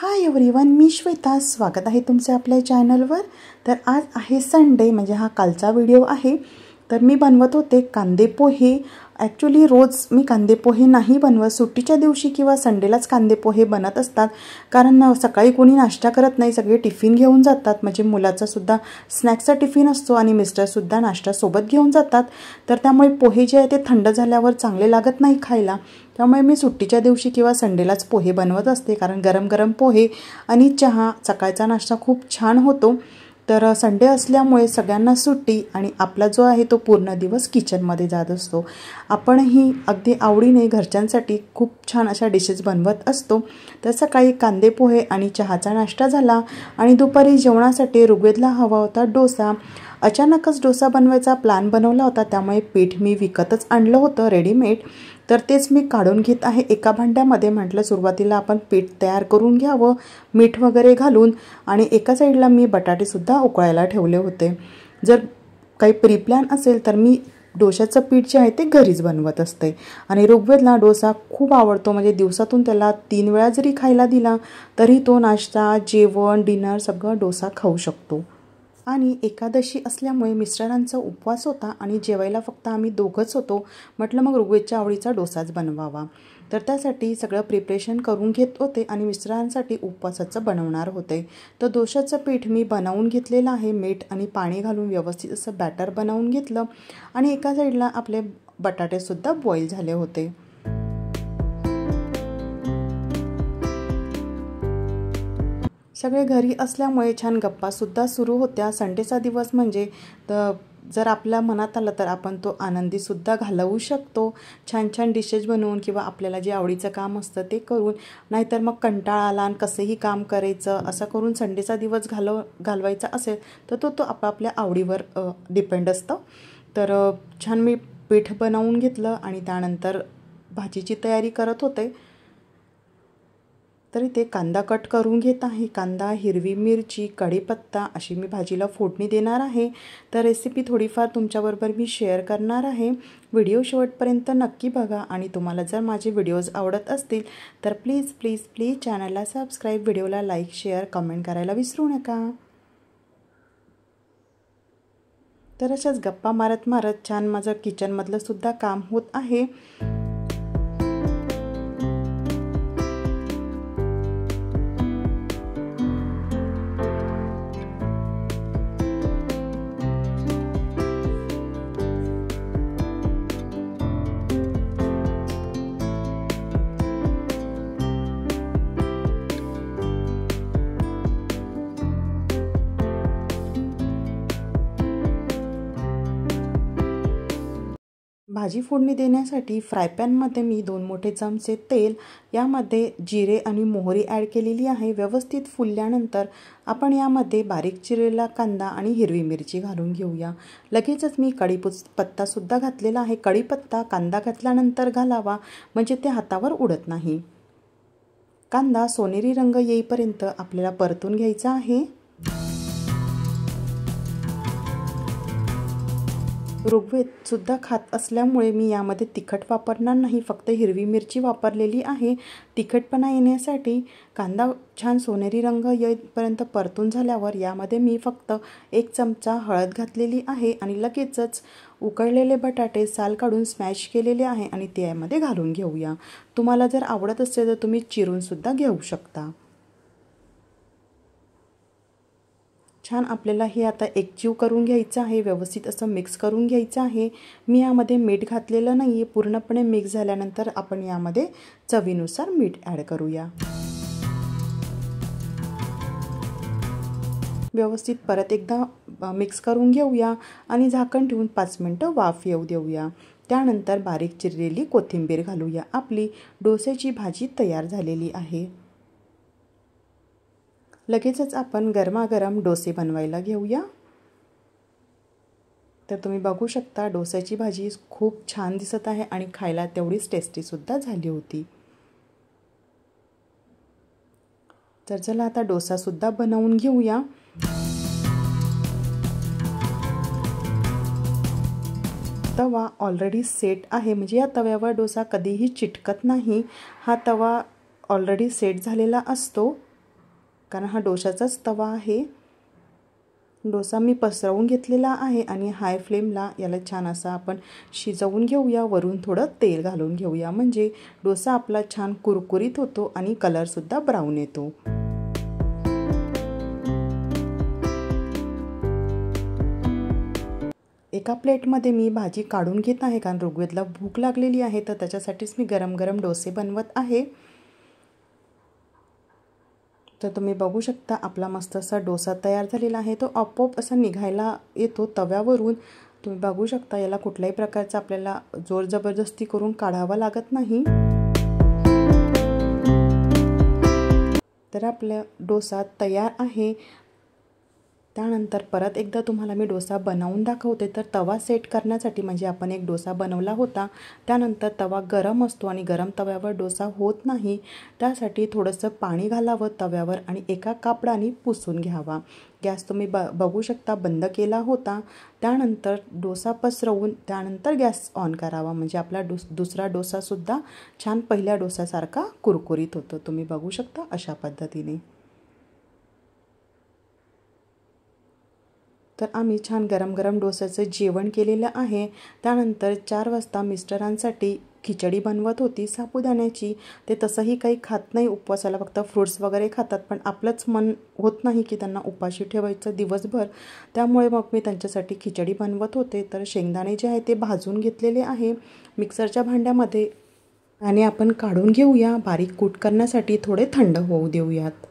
Hi everyone, मी श्वेता. स्वागत आहे तुमचे आपल्या चॅनलवर. तर आज आहे संडे, म्हणजे हा कालचा व्हिडिओ आहे. तर मी बनवत होते कांदे पोहे. ॲक्च्युली रोज मी कांदे पोहे नाही बनवत, सुट्टीच्या दिवशी किंवा संडेलाच कांदे पोहे बनत असतात. कारण सकाळी कोणी नाश्ता करत नाही, सगळे टिफिन घेऊन जातात. म्हणजे मुलाचासुद्धा स्नॅक्सचा टिफिन असतो आणि मिस्टरसुद्धा नाश्ता सोबत घेऊन जातात. तर त्यामुळे पोहे जे आहे ते थंड झाल्यावर चांगले लागत नाही खायला. त्यामुळे मी सुट्टीच्या दिवशी किंवा संडेलाच पोहे बनवत असते, कारण गरम गरम पोहे आणि चहा सकाळचा नाश्ता खूप छान होतो. तर संडे असल्यामुळे सगळ्यांना सुट्टी आणि आपला जो आहे तो पूर्ण दिवस किचनमध्ये जात असतो. आपणही अगदी आवडीने घरच्यांसाठी खूप छान अशा डिशेस बनवत असतो. तर सकाळी कांदे पोहे आणि चहाचा नाश्ता झाला आणि दुपारी जेवणासाठी ऋग्वेदला हवा होता डोसा. अचानकच डोसा बनवायचा प्लॅन बनवला होता, त्यामुळे पीठ मी विकतच आणलं होतं रेडीमेड. तर तेच मी काढून घेत आहे एका भांड्यामध्ये. म्हटलं सुरुवातीला आपण पीठ तयार करून घ्यावं मीठ वगैरे घालून. आणि एका साईडला मी बटाटेसुद्धा उकळायला ठेवले होते. जर काही प्री प्लॅन असेल तर मी डोशाचं पीठ जे आहे ते घरीच बनवत असते. आणि ऋग्वेदला डोसा खूप आवडतो, म्हणजे दिवसातून त्याला 3 वेळा जरी खायला दिला तरी तो नाश्ता, जेवण, डिनर सगळं डोसा खाऊ शकतो. आणि एकादशी असल्यामुळे मिस्टरांचा उपवास होता आणि जेवायला फक्त आम्ही दोघंच होतो. म्हटलं मग ऋग्वेदच्या आवडीचा डोसाच बनवावा. तर त्यासाठी सगळं प्रिपरेशन करून घेत होते आणि मिस्टरांसाठी उपवासाचं बनवणार होते. तर डोशाचं पीठ मी बनवून घेतलेलं आहे. मीठ आणि पाणी घालून व्यवस्थित असं बॅटर बनवून घेतलं आणि एका साईडला आपले बटाटेसुद्धा बॉईल झाले होते. सगळे घरी असल्यामुळे छान गप्पासुद्धा सुरू होत्या. संडेचा दिवस म्हणजे जर आपल्या मनात आलं तर आपण तो आनंदीसुद्धा घालवू शकतो, छान छान डिशेस बनवून किंवा आपल्याला जे आवडीचं काम असतं ते करून. नाहीतर मग कंटाळा आला आणि कसंही काम करायचं असं करून संडेचा दिवस घालवायचा असेल तर तो आपापल्या आवडीवर डिपेंड असतं. तर छान मी पीठ बनवून घेतलं आणि त्यानंतर भाजीची तयारी करत होते. तरी ते कांदा कट करून घेत आहे. कांदा, हिरवी मिरची, कढीपत्ता अशी मी भाजीला फोडणी देणार आहे. तर रेसिपी थोडीफार तुमच्याबरोबर मी शेअर करणार आहे. व्हिडिओ शेवटपर्यंत नक्की बघा. आणि तुम्हाला जर माझे व्हिडिओज आवडत असतील तर प्लीज प्लीज प्लीज चॅनलला सबस्क्राईब, व्हिडिओला लाईक, शेअर, कमेंट करायला विसरू नका. तर अशाच गप्पा मारत मारत छान माझं किचनमधलं सुद्धा काम होत आहे. भाजी फोडणी देण्यासाठी फ्रायपॅनमध्ये मी 2 मोठे चमचे तेल, यामध्ये जिरे आणि मोहरी ॲड केलेली आहे. व्यवस्थित फुलल्यानंतर आपण यामध्ये बारीक चिरलेला कांदा आणि हिरवी मिरची घालून घेऊया. लगेचच मी कढीपत्तासुद्धा घातलेला आहे. कढीपत्ता कांदा घातल्यानंतर घालावा, म्हणजे ते हातावर उडत नाही. कांदा सोनेरी रंग येईपर्यंत आपल्याला परतून घ्यायचा आहे. ऋग्वेदसुद्धा खात असल्यामुळे मी यामध्ये तिखट वापरणार नाही, फक्त हिरवी मिरची वापरलेली आहे. तिखटपणा येण्यासाठी कांदा छान सोनेरी रंग येईपर्यंत परतून झाल्यावर यामध्ये मी फक्त 1 चमचा हळद घातलेली आहे आणि लगेचच उकळलेले बटाटे साल काढून स्मॅश केलेले आहे आणि ते यामध्ये घालून घेऊया. तुम्हाला जर आवडत असेल तर तुम्ही चिरूनसुद्धा घेऊ शकता. छान आपल्याला हे आता एकजीव करून घ्यायचं आहे, व्यवस्थित असं मिक्स करून घ्यायचं आहे. मी यामध्ये मीठ घातलेलं नाही आहे. पूर्णपणे मिक्स झाल्यानंतर आपण यामध्ये चवीनुसार मीठ ॲड करूया. व्यवस्थित परत एकदा मिक्स करून घेऊया आणि झाकण ठेवून 5 मिनटं वाफ येऊ देऊया. त्यानंतर बारीक चिरलेली कोथिंबीर घालूया. आपली डोस्याची भाजी तयार झालेली आहे. लगेचच आपण गरमागरम डोसे बनवायला घेऊया. तर तुम्ही बघू शकता डोस्याची भाजी खूप छान दिसत आहे आणि खायला तेवढीच टेस्टीसुद्धा झाली होती. तर चला आता डोसासुद्धा बनवून घेऊया. तवा ऑलरेडी सेट आहे, म्हणजे या तव्यावर डोसा कधीही चिटकत नाही. हा तवा ऑलरेडी सेट झालेला असतो. कारण हा डोशाचाच तवा आहे। डोसा मी पसरवून घेतलेला आहे आणि हाय फ्लेमला याला छान असा आपण शिजवून घेऊया। वरून थोडं तेल घालून घेऊया म्हणजे डोसा आपला छान कुरकुरीत होतो आणि कलरसुद्धा ब्राऊन येतो। एका प्लेटमध्ये मी भाजी काढून घेत आहे कारण ऋग्वेदला भूक लागलेली आहे, तर त्याच्यासाठीच मी गरम गरम डोसे बनवत आहे। तर तुम्ही बघू शकता आपला मस्त असा डोसा तयार झालेला आहे। तो आपोआप असा निघायला येतो तव्यावरून। तुम्ही बघू शकता याला कुठल्याही प्रकारचा आपल्याला जोर जबरदस्ती करून काढावा लागत नाही। तर आपला डोसा तयार आहे। त्यानंतर परत एकदा तुम्हाला मी डोसा बनवून दाखवते। तर तवा सेट करण्यासाठी म्हणजे आपण एक डोसा बनवला होता, त्यानंतर तवा गरम असतो आणि गरम तव्यावर डोसा होत नाही, त्यासाठी थोडंसं पाणी घालावं तव्यावर आणि एका कापडाने पुसून घ्यावा। गॅस तुम्ही बघू शकता बंद केला होता। त्यानंतर डोसा पसरवून त्यानंतर गॅस ऑन करावा म्हणजे आपला दुसरा डोसासुद्धा छान पहिल्या डोसासारखा कुरकुरीत होतो। तुम्ही बघू शकता अशा पद्धतीने। तर आम्ही छान गरम गरम डोस्याचं जेवण केलेलं आहे। त्यानंतर 4 वाजता मिस्टरांसाठी खिचडी बनवत होती साबुदाण्याची। ते तसंही काही खात नाही उपवासाला, फक्त फ्रूट्स वगैरे खातात, पण आपलंच मन होत नाही की त्यांना उपाशी ठेवायचं दिवसभर, त्यामुळे मग मी त्यांच्यासाठी खिचडी बनवत होते। तर शेंगदाणे जे आहे ते भाजून घेतलेले आहे मिक्सरच्या भांड्यामध्ये आणि आपण काढून घेऊया। बारीक कूट करण्यासाठी थोडे थंड होऊ देऊयात।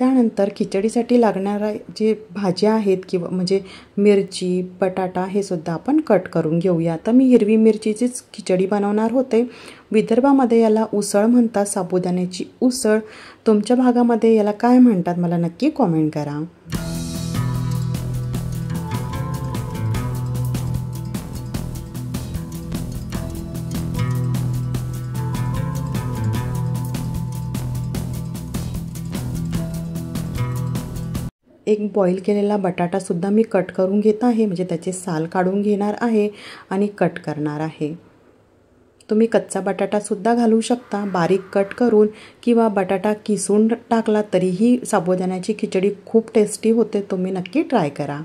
त्यानंतर खिचडीसाठी लागणारा जे भाज्या आहेत किंवा म्हणजे मिरची, बटाटा हे सुद्धा आपण कट करून घेऊया। तर मी हिरवी मिरचीचीच खिचडी बनवणार होते। विदर्भामध्ये याला उसळ म्हणतात, साबुदाण्याची उसळ। तुमच्या भागामध्ये याला काय म्हणतात मला नक्की कमेंट करा। एक बॉईल केलेला बटाटासुद्धा मी कट करून घेत आहे म्हणजे त्याचे साल काढून घेणार आहे आणि कट करणार आहे। तुम्ही कच्चा बटाटासुद्धा घालू शकता बारीक कट करून किंवा बटाटा किसून टाकला तरीही साबुदाण्याची खिचडी खूप टेस्टी होते। तुम्ही नक्की ट्राय करा।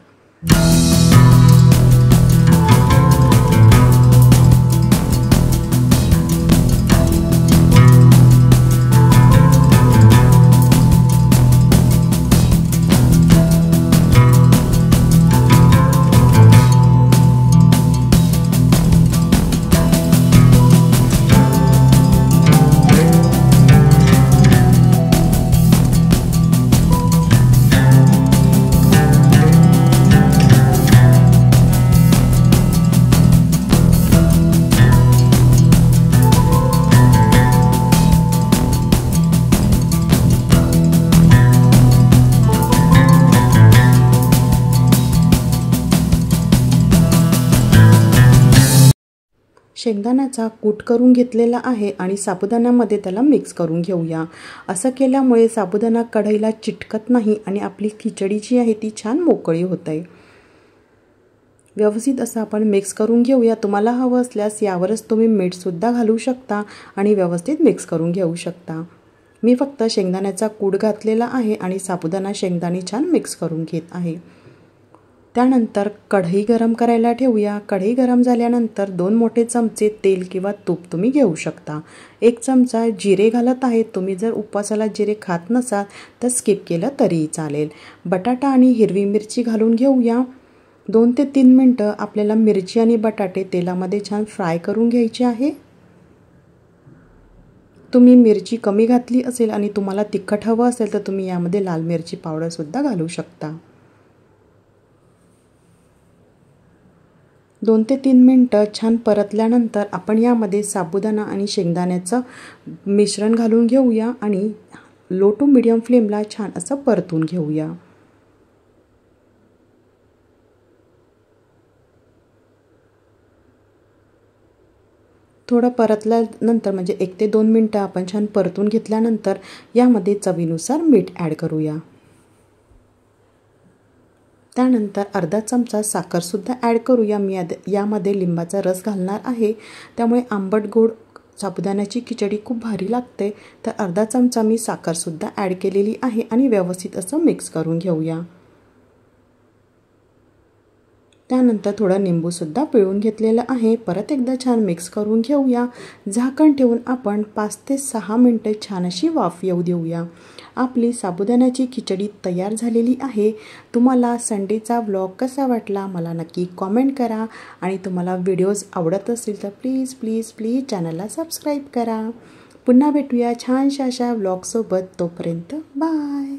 शेंगदाण्याचा कूट करून घेतलेला आहे आणि साबुदाण्यामध्ये त्याला मिक्स करून घेऊया। असं केल्यामुळे साबुदाणा कढईला चिटकत नाही आणि आपली खिचडी जी आहे ती छान मोकळी होते। व्यवस्थित असं आपण मिक्स करून घेऊया। तुम्हाला हवं असल्यास यावरच तुम्ही मीठसुद्धा घालू शकता आणि व्यवस्थित मिक्स करून घेऊ शकता। मी फक्त शेंगदाण्याचा कूट घातलेला आहे आणि साबुदाणा शेंगदाणे छान मिक्स करून घेत आहे। त्यानंतर कढई गरम करायला ठेवूया। कढई गरम झाल्यानंतर 2 मोठे चमचे तेल किंवा तूप तुम्ही घेऊ शकता। 1 चमचा जिरे घालत आहे। तुम्ही जर उपवासाला जिरे खात नसाल तर स्किप केलं तरीही चालेल। बटाटा आणि हिरवी मिरची घालून घेऊया। 2 ते 3 मिनिटं आपल्याला मिरची आणि बटाटे तेलामध्ये छान फ्राय करून घ्यायचे आहे। तुम्ही मिरची कमी घातली असेल आणि तुम्हाला तिखट हवं असेल तर तुम्ही यामध्ये लाल मिरची पावडरसुद्धा घालू शकता। 2 ते 3 मिनिटं छान परतल्यानंतर आपण यामध्ये साबुदाणा आणि शेंगदाण्याचं मिश्रण घालून घेऊया आणि लो टू मीडियम फ्लेमला छान असं परतून घेऊया। थोडं परतल्यानंतर म्हणजे 1 ते 2 मिनिटं आपण छान परतून घेतल्यानंतर यामध्ये चवीनुसार मीठ ॲड करूया। त्यानंतर अर्धा चमचा साखरसुद्धा ॲड करूया। मी यामध्ये लिंबाचा रस घालणार आहे, त्यामुळे आंबट गोड साबुदाण्याची खिचडी खूप भारी लागते. तर अर्धा चमचा मी साखरसुद्धा ॲड केलेली आहे आणि व्यवस्थित असं मिक्स करून घेऊया. त्यानंतर थोडं निंबूसुद्धा पिळून घेतलेलं आहे. परत एकदा छान मिक्स करून घेऊया. झाकण ठेवून आपण 5 ते 6 मिनटं छान अशी वाफ येऊ देऊया. आपली साबुदाण्याची खिचडी तयार झालेली आहे. तुम्हाला संडेचा व्लॉग कसा वाटला मला नक्की कॉमेंट करा आणि तुम्हाला व्हिडिओज आवडत असतील तर प्लीज प्लीज प्लीज चॅनलला सबस्क्राईब करा. पुन्हा भेटूया छानशा अशा व्लॉगसोबत. तोपर्यंत बाय.